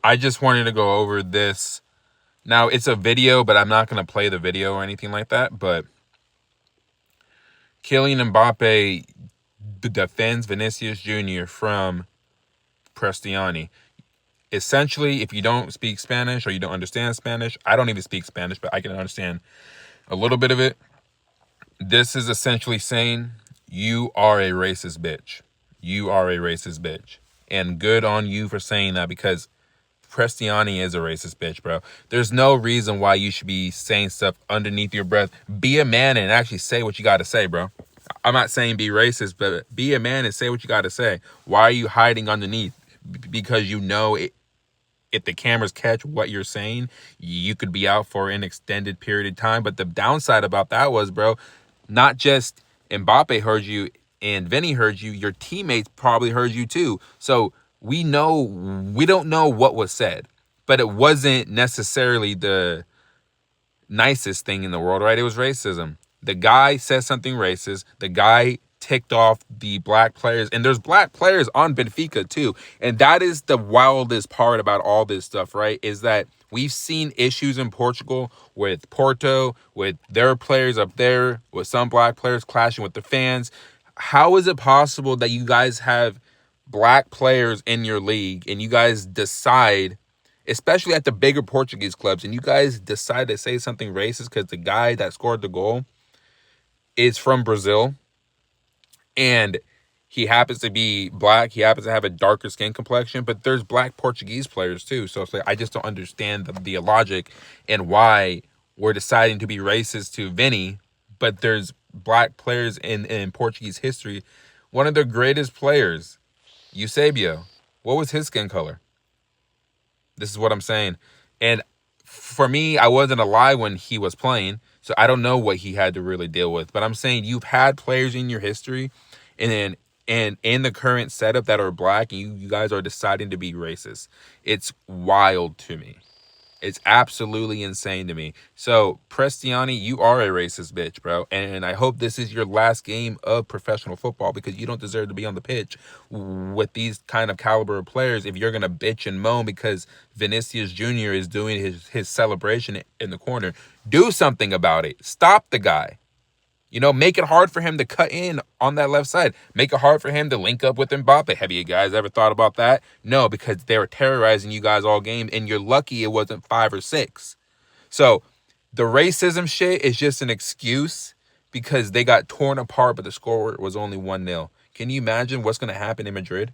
I just wanted to go over this. Now, it's a video, but I'm not going to play the video or anything like that. But Kylian Mbappe defends Vinicius Jr. from Prestiani. Essentially, if you don't speak Spanish or you don't understand Spanish, I don't even speak Spanish, but I can understand a little bit of it. This is essentially saying you are a racist bitch. You are a racist bitch. And good on you for saying that, because Prestiani is a racist bitch, bro. There's no reason why you should be saying stuff underneath your breath. Be a man and actually say what you got to say, bro. I'm not saying be racist, but be a man and say what you got to say. Why are you hiding underneath? Because you know it, if the cameras catch what you're saying, you could be out for an extended period of time. But the downside about that was, bro, not just Mbappe heard you and Vinny heard you, your teammates probably heard you too. So we don't know what was said, but it wasn't necessarily the nicest thing in the world, right? It was racism. The guy said something racist. The guy ticked off the black players, and there's black players on Benfica too. And that is the wildest part about all this stuff, right? Is that we've seen issues in Portugal with Porto, with their players up there, with some black players clashing with the fans. How is it possible that you guys have black players in your league and you guys decide, especially at the bigger Portuguese clubs, and you guys decide to say something racist because the guy that scored the goal is from Brazil and he happens to be black, he happens to have a darker skin complexion, but there's black Portuguese players too. So it's like, I just don't understand the logic and why we're deciding to be racist to Vinny, but there's black players in Portuguese history. One of their greatest players, Eusebio, what was his skin color? This is what I'm saying. And for me, I wasn't alive when he was playing, so I don't know what he had to really deal with. But I'm saying you've had players in your history and in the current setup that are black, and you guys are deciding to be racist. It's wild to me. It's absolutely insane to me. So, Prestiani, you are a racist bitch, bro. And I hope this is your last game of professional football, because you don't deserve to be on the pitch with these kind of caliber of players if you're going to bitch and moan because Vinicius Jr. is doing his celebration in the corner. Do something about it. Stop the guy. You know, make it hard for him to cut in on that left side. Make it hard for him to link up with Mbappe. Have you guys ever thought about that? No, because they were terrorizing you guys all game, and you're lucky it wasn't 5 or 6. So the racism shit is just an excuse because they got torn apart, but the score was only 1-0. Can you imagine what's going to happen in Madrid?